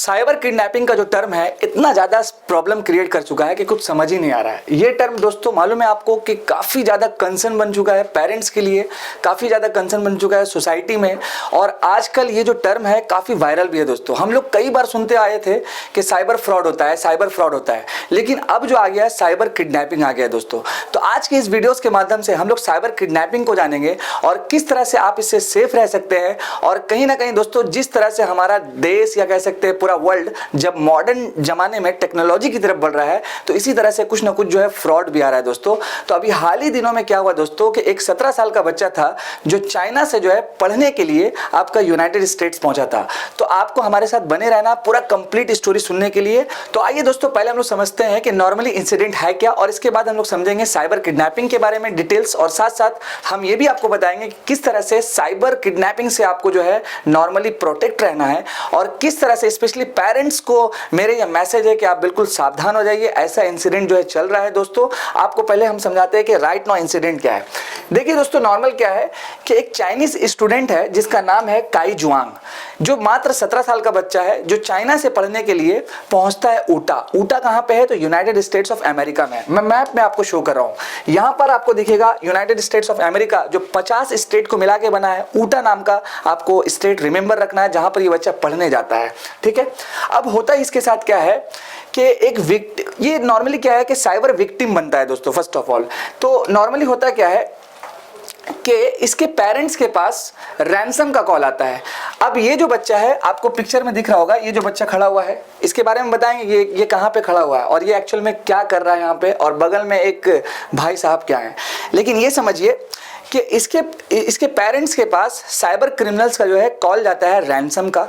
Cyber kidnapping का जो term है इतना ज़्यादा प्रॉब्लम क्रिएट कर चुका है कि कुछ समझ ही नहीं आ रहा है। ये टर्म दोस्तों मालूम है आपको कि काफ़ी ज़्यादा कंसर्न बन चुका है पेरेंट्स के लिए, काफ़ी ज़्यादा कंसर्न बन चुका है सोसाइटी में। और आजकल ये जो टर्म है काफ़ी वायरल भी है दोस्तों। हम लोग कई बार सुनते आए थे कि साइबर फ्रॉड होता है, साइबर फ्रॉड होता है, लेकिन अब जो आ गया है साइबर किडनैपिंग आ गया है दोस्तों। तो आज के इस वीडियोज़ के माध्यम से हम लोग साइबर किडनैपिंग को जानेंगे और किस तरह से आप इससे सेफ रह सकते हैं। और कहीं ना कहीं दोस्तों जिस तरह से हमारा देश या कह सकते हैं पूरा वर्ल्ड जब मॉडर्न जमाने में टेक्नोलॉजी की तरफ बढ़ रहा है तो इसी तरह से कुछ ना कुछ जो है फ्रॉड भी आ रहा है दोस्तों। तो अभी हाल ही दिनों में क्या हुआ दोस्तों कि एक 17 साल का बच्चा था जो चाइना से जो है पढ़ने के लिए आपका यूनाइटेड स्टेट्स पहुंचा था। तो आपको हमारे साथ बने रहना पूरा कंप्लीट स्टोरी सुनने के लिए। तो आइए दोस्तों पहले हम लोग समझते हैं कि नॉर्मली इंसिडेंट है क्या, और इसके बाद हम लोग समझेंगे साइबर किडनैपिंग के बारे में डिटेल्स, और साथ साथ हम ये भी आपको बताएंगे कि किस तरह से साइबर किडनैपिंग से आपको जो है नॉर्मली प्रोटेक्ट रहना है, और किस तरह से स्पेशली पेरेंट्स को मेरे ये मैसेज है कि आप बिल्कुल सावधान हो जाइए। ऐसा इंसिडेंट जो है चल रहा है दोस्तों। आपको पहले हम समझाते हैं कि राइट नाउ इंसिडेंट क्या है। देखिए दोस्तों नॉर्मल क्या है कि एक चाइनीज स्टूडेंट है जिसका नाम है काई जुआंग, जो मात्र 17 साल का बच्चा है जो चाइना से पढ़ने के लिए पहुंचता है ऊटा। ऊटा कहां पे है तो यूनाइटेड स्टेट्स ऑफ अमेरिका में। मैं मैप में आपको शो कर रहा हूं। यहां पर आपको दिखेगा यूनाइटेड स्टेट्स ऑफ अमेरिका जो 50 स्टेट को मिला के बना है। ऊटा नाम का आपको स्टेट रिमेंबर रखना है जहां पर ये बच्चा पढ़ने जाता है, ठीक है। अब होता है इसके साथ क्या है कि ये नॉर्मली क्या है कि साइबर विक्टिम बनता है दोस्तों। फर्स्ट ऑफ ऑल तो नॉर्मली होता क्या है कि इसके पेरेंट्स के पास रैंसम का कॉल आता है। अब ये जो बच्चा है आपको पिक्चर में दिख रहा होगा, ये जो बच्चा खड़ा हुआ है इसके बारे में बताएंगे ये कहाँ पे खड़ा हुआ है और ये एक्चुअल में क्या कर रहा है यहाँ पे, और बगल में एक भाई साहब क्या है। लेकिन ये समझिए कि इसके पेरेंट्स के पास साइबर क्रिमिनल्स का जो है कॉल जाता है रैंसम का।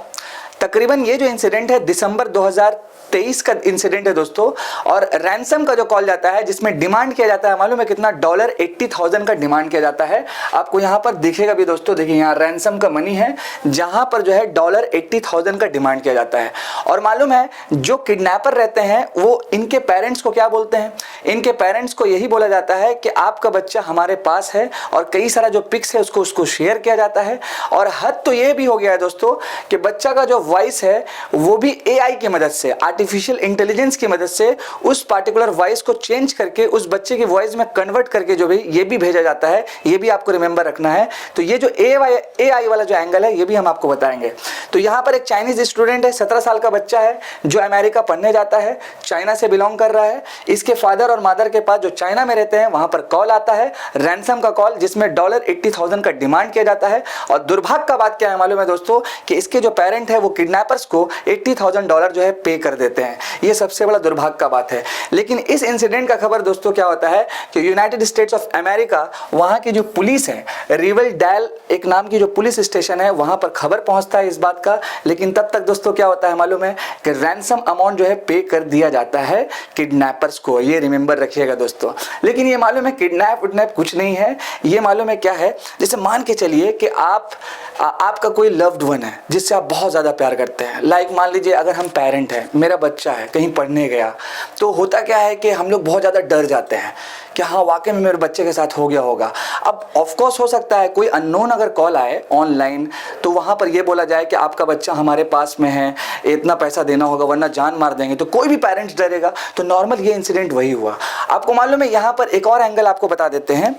तकरीबन ये जो इंसिडेंट है दिसंबर 2023 का इंसिडेंट है दोस्तों। और रैंसम का जो कॉल जाता है जिसमें डिमांड किया जाता है, मालूम है कितना, $80,000 का डिमांड किया जाता है। आपको यहाँ पर दिखेगा भी दोस्तों, देखिए यहाँ रैंसम का मनी है जहाँ पर जो है $80,000 का डिमांड किया जाता है। और मालूम है जो किडनैपर रहते हैं वो इनके पेरेंट्स को क्या बोलते हैं, इनके पेरेंट्स को यही बोला जाता है कि आपका बच्चा हमारे पास है, और कई सारा जो पिक्स है उसको शेयर किया जाता है। और हद तो ये भी हो गया है दोस्तों कि बच्चा का जो वॉइस है वो भी एआई की मदद से, आर्टिफिशियल इंटेलिजेंस की मदद से उस पार्टिकुलर वॉइस को चेंज करके उस बच्चे की वॉइस में कन्वर्ट करके जो भी ये भी भेजा जाता है। ये भी आपको रिमेंबर रखना है। तो ये जो एआई वाला जो एंगल है ये भी हम आपको बताएंगे। तो यहाँ पर एक चाइनीज स्टूडेंट है, 17 साल का बच्चा है जो अमेरिका पढ़ने जाता है, चाइना से बिलोंग कर रहा है। इसके फादर और मदर के पास जो चाइना में रहते हैं वहां पर कॉल आता है, रैंसम का कॉल, जिसमें $80,000 का डिमांड किया जाता है। और दुर्भाग्य का बात क्या है मालूम है दोस्तों कि इसके जो पेरेंट है वो किडनैपर्स को $80,000 जो है पे कर देते हैं। ये सबसे बड़ा दुर्भाग्य का बात है। लेकिन इस इंसिडेंट का खबर दोस्तों क्या होता है कि यूनाइटेड स्टेट्स ऑफ अमेरिका वहां की जो पुलिस है, रिवरडेल एक नाम की जो पुलिस स्टेशन है, वहां पर खबर पहुंचता है इस बात का। लेकिन तब तक दोस्तों क्या होता है मालूम है कि रैंसम अमाउंट जो है पे कर दिया जाता है किडनैपर्स को। ये रिमेंबर रखिएगा दोस्तों। लेकिन ये मालूम है किडनैप कुछ नहीं है। ये मालूम है क्या है, जैसे मान के चलिए कि आपका कोई लव्ड वन है जिससे आप बहुत ज़्यादा प्यार करते हैं। लाइक मान लीजिए अगर हम पेरेंट हैं, मेरा बच्चा है कहीं पढ़ने गया, तो होता क्या है कि हम लोग बहुत ज़्यादा डर जाते हैं कि हाँ वाकई में मेरे बच्चे के साथ हो गया होगा। अब ऑफ कोर्स हो सकता है कोई अननोन अगर कॉल आए ऑनलाइन तो वहाँ पर ये बोला जाए कि आपका बच्चा हमारे पास में है, इतना पैसा देना होगा वरना जान मार देंगे, तो कोई भी पेरेंट्स डरेगा। तो नॉर्मल ये इंसिडेंट वही हुआ। आपको मालूम है यहाँ पर एक और एंगल आपको बता देते हैं।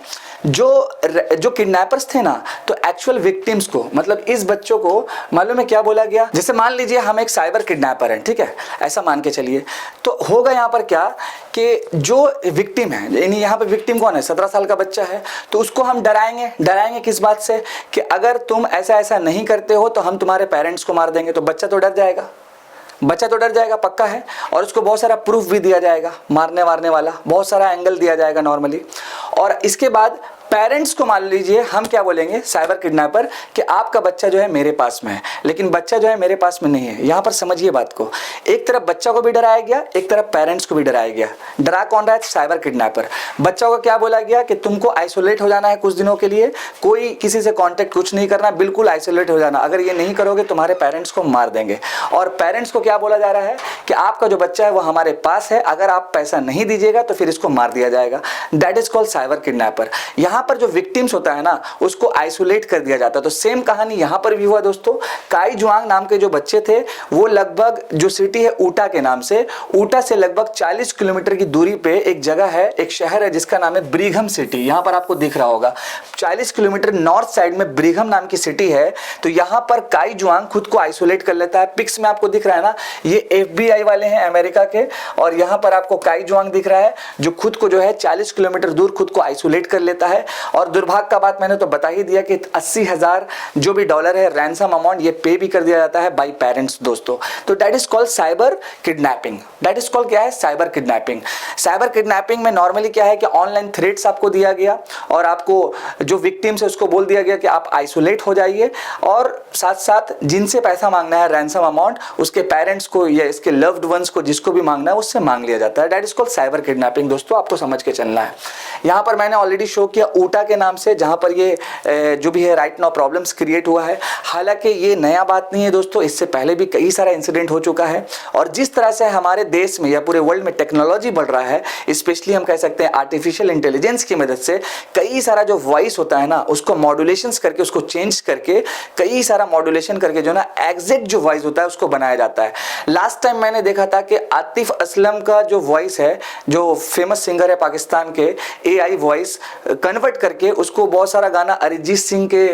जो किडनैपर्स थे ना, तो एक्चुअल विक्टिम्स को, मतलब इस बच्चों को मालूम है क्या बोला गया। जैसे मान लीजिए हम एक साइबर किडनैपर हैं, ठीक है, ऐसा मान के चलिए, तो होगा यहाँ पर क्या कि जो विक्टिम है, यानी यहाँ पे विक्टिम कौन है, 17 साल का बच्चा है, तो उसको हम डराएंगे किस बात से कि अगर तुम ऐसा नहीं करते हो तो हम तुम्हारे पेरेंट्स को मार देंगे। तो बच्चा तो डर जाएगा पक्का है। और उसको बहुत सारा प्रूफ भी दिया जाएगा, मारने वाला बहुत सारा एंगल दिया जाएगा नॉर्मली। और इसके बाद पेरेंट्स को मान लीजिए हम क्या बोलेंगे साइबर किडनैपर कि आपका बच्चा जो है मेरे पास में है, लेकिन बच्चा जो है मेरे पास में नहीं है। यहाँ पर समझिए बात को, एक तरफ बच्चा को भी डराया गया, एक तरफ पेरेंट्स को भी डराया गया। डरा कौन रहा है, साइबर किडनैपर। बच्चा को क्या बोला गया कि तुमको आइसोलेट हो जाना है कुछ दिनों के लिए, कोई किसी से कॉन्टेक्ट कुछ नहीं करना, बिल्कुल आइसोलेट हो जाना, अगर ये नहीं करोगे तुम्हारे पेरेंट्स को मार देंगे। और पेरेंट्स को क्या बोला जा रहा है कि कि आपका जो बच्चा है वो हमारे पास है, अगर आप पैसा नहीं दीजिएगा तो फिर इसको मार दिया जाएगा। That is called cyber kidnapper. यहाँ पर जो विक्टिम्स होता है ना उसको आइसोलेट कर दिया जाता है। तो सेम कहानी यहाँ पर भी हुआ दोस्तों। काई जुआंग नाम के जो बच्चे थे वो लगभग, जो सिटी है ऊटा के नाम से, ऊटा से लगभग 40 किलोमीटर की दूरी पे एक जगह है, एक शहर है जिसका नाम है ब्रिघम सिटी। यहाँ पर आपको दिख रहा होगा 40 किलोमीटर नॉर्थ साइड में ब्रिघम नाम की सिटी है। तो यहाँ पर काई जुआंग खुद को आइसोलेट कर लेता है। पिक्स में आपको दिख रहा है ना, ये FBI वाले हैं अमेरिका के, और यहाँ पर आपको काई जुआंग दिख रहा है जो खुद को जो है 40 किलोमीटर दूर खुद को आइसोलेट कर लेता है। और दुर्भाग्य का बात मैंने तो बता ही दिया कि 80,000 जो भी डॉलर है रैंसम अमाउंट ये पे भी कर दिया जाता है बाई पेरेंट्स दोस्तों। तो that is called cyber kidnapping. That is called क्या है? Cyber kidnapping. साइबर किडनैपिंग में नॉर्मली क्या है कि ऑनलाइन थ्रेट्स आपको दिया गया और आपको जो विक्टिम्स है उसको बोल दिया गया कि आप आइसोलेट हो जाइए, और साथ साथ जिनसे पैसा मांगना है रैंसम अमाउंट उसके पेरेंट्स को या इसके लव्ड वंस को जिसको भी मांगना है उससे मांग लिया जाता है। That is called cyber kidnapping दोस्तों, आपको समझ के चलना है। यहाँ पर मैंने ऑलरेडी शो किया ऊटा के नाम से, जहाँ पर ये जो भी है राइट नाउ प्रॉब्लम्स क्रिएट हुआ है। हालांकि ये नया बात नहीं है दोस्तों, इससे पहले भी कई सारा इंसिडेंट हो चुका है। और जिस तरह से हमारे देश में या पूरे वर्ल्ड में टेक्नोलॉजी बढ़ रहा है, स्पेशली हम कह सकते हैं आर्टिफिशियल इंटेलिजेंस की मदद से, कई सारा जो वॉइस होता है ना उसको मॉड्यूलेशंस करके, उसको चेंज करके, कई सारा मॉड्यूलेशन करके जो ना एग्जैक्ट जो वॉइस होता है उसको बनाया जाता है। लास्ट टाइम मैंने देखा था कि आतिफ असलम का जो वॉइस है, जो फेमस सिंगर है पाकिस्तान के, AI वॉइस कन्वर्ट करके उसको बहुत सारा गाना अरिजीत सिंह के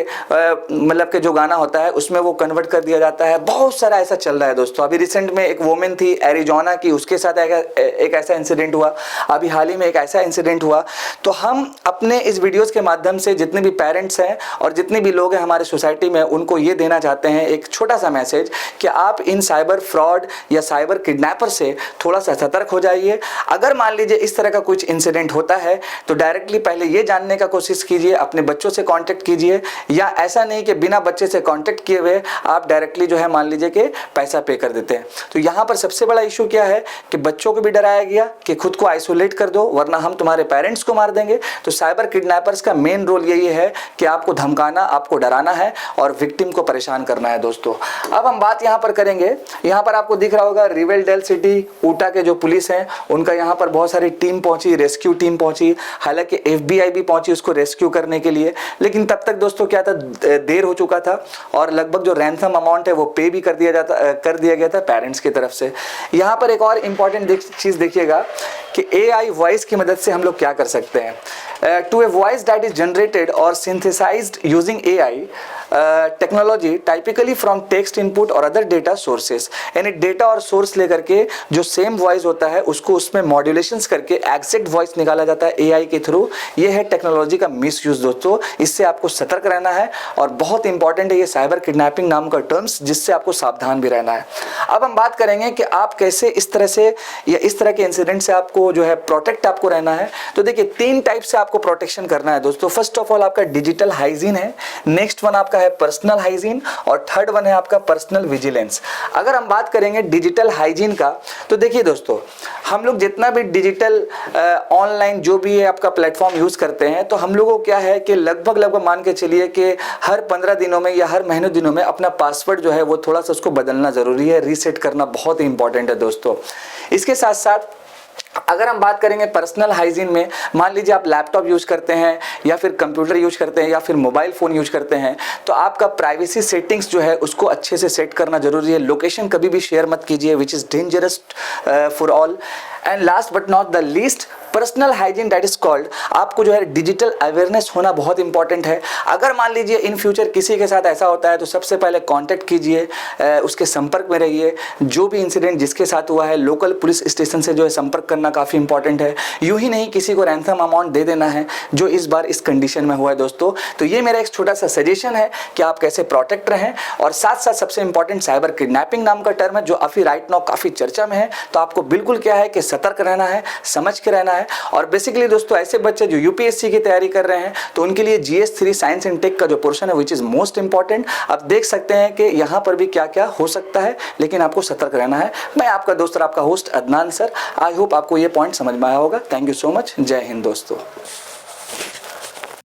मतलब के जो गाना होता है उसमें वो कन्वर्ट कर दिया जाता है। बहुत सारा ऐसा चल रहा है दोस्तों। अभी रिसेंट में एक वोमेन थी एरिजोना की, उसके साथ एक ऐसा इंसिडेंट हुआ। अभी हाल ही में एक ऐसा इंसिडेंट हुआ। तो हम अपने इस वीडियोस के माध्यम से जितने भी पेरेंट्स हैं और जितने भी लोग हैं हमारे सोसाइटी में, उनको ये देना चाहते हैं एक छोटा सा मैसेज कि आप इन साइबर फ्रॉड या साइबर किडनैपर से थोड़ा सा सतर्क हो जाइए। अगर मान लीजिए इस तरह का कुछ इंसिडेंट होता है तो डायरेक्टली पहले ये जानने का कोशिश कीजिए, अपने बच्चों से कांटेक्ट कीजिए, या ऐसा नहीं कि बिना बच्चे से कांटेक्ट किए हुए आप डायरेक्टली जो है मान लीजिए कि पैसा पे कर देते हैं। तो यहाँ पर सबसे बड़ा इशू क्या है कि बच्चों को भी डराया गया कि खुद को आइसोलेट कर दो वरना हम तुम्हारे पेरेंट्स को मार देंगे। तो साइबर किडनैपर्स का मेन रोल यही है कि आपको धमकाना, आपको डराना है और विक्टिम को परेशान करना है दोस्तों। अब हम बात यहाँ पर करेंगे, यहाँ पर आपको दिख रहा होगा रिवेलडेल सिटी ऊटा के जो पुलिस हैं उनका यहाँ पर बहुत सारी टीम पहुंची, रेस्क्यू टीम पहुंची। हालांकि FBI भी पहुंची उसको रेस्क्यू करने के लिए, लेकिन तब तक दोस्तों क्या था, देर हो चुका था और लगभग जो रैंसम अमाउंट है वो पे भी कर दिया गया था पेरेंट्स की तरफ से। यहाँ पर एक और इम्पॉर्टेंट चीज़ देखिएगा कि AI वॉइस की मदद से हम लोग क्या कर सकते हैं। To a voice that is generated or synthesized using AI technology typically from text input और other data sources, यानी डेटा और सोर्स लेकर के जो सेम वॉइस होता है उसको उसमें मॉड्यूलेशंस करके एग्जैक्ट वॉइस निकाला जाता है AI के थ्रू। ये है टेक्नोलॉजी का मिसयूज दोस्तों, इससे आपको सतर्क रहना है और बहुत इंपॉर्टेंट है ये साइबर किडनैपिंग नाम का टर्म्स, जिससे आपको सावधान भी रहना है। अब हम बात करेंगे कि आप कैसे इस तरह से या इस तरह के इंसिडेंट से आपको जो है प्रोटेक्ट आपको रहना है। तो देखिए 3 टाइप से आपको प्रोटेक्शन करना है दोस्तों। फर्स्ट ऑफ ऑल आपका डिजिटल हाइजीन है, नेक्स्ट वन आपका है पर्सनल हाइजीन और थर्ड वन है आपका पर्सनल विजिलेंस। अगर हम बात करेंगे डिजिटल हाइजीन का तो देखिए दोस्तों, हम लोग जितना भी डिजिटल ऑनलाइन जो भी है आपका प्लेटफॉर्म यूज करते हैं, तो हम लोगों को क्या है कि लगभग मान के चलिए कि हर 15 दिनों में या हर महीने दिनों में अपना पासवर्ड जो है वो थोड़ा सा उसको बदलना जरूरी है, रीसेट करना बहुत ही इंपॉर्टेंट है दोस्तों। इसके साथ साथ अगर हम बात करेंगे पर्सनल हाइजीन में, मान लीजिए आप लैपटॉप यूज करते हैं या फिर कंप्यूटर यूज करते हैं या फिर मोबाइल फ़ोन यूज करते हैं, तो आपका प्राइवेसी सेटिंग्स जो है उसको अच्छे से सेट करना जरूरी है। लोकेशन कभी भी शेयर मत कीजिए, which is dangerous for all. And last but not the least, personal hygiene that is called, आपको जो है डिजिटल अवेयरनेस होना बहुत इंपॉर्टेंट है। अगर मान लीजिए इन फ्यूचर किसी के साथ ऐसा होता है तो सबसे पहले कांटेक्ट कीजिए, उसके संपर्क में रहिए। जो भी इंसिडेंट जिसके साथ हुआ है लोकल पुलिस स्टेशन से जो है संपर्क करना काफ़ी इंपॉर्टेंट है। यूं ही नहीं किसी को रैंसम अमाउंट दे देना है जो इस बार इस कंडीशन में हुआ है दोस्तों। तो ये मेरा एक छोटा सा सजेशन है कि आप कैसे प्रोटेक्ट रहें। और साथ साथ सबसे इंपॉर्टेंट साइबर किडनैपिंग नाम का टर्म है जो अभी राइट नाउ काफ़ी चर्चा में है, तो आपको बिल्कुल क्या है कि सतर्क रहना है, समझ के रहना है। और बेसिकली दोस्तों ऐसे बच्चे जो यूपीएससी की तैयारी कर रहे हैं तो उनके लिए GS3 साइंस एंड टेक का जो पोर्शन है विच इज मोस्ट इंपॉर्टेंट। आप देख सकते हैं कि यहाँ पर भी क्या क्या हो सकता है, लेकिन आपको सतर्क रहना है। मैं आपका दोस्त और आपका host Adnan sir, I hope आपको ये पॉइंट समझ में आया होगा। Thank you so much. जय हिंद दोस्तों।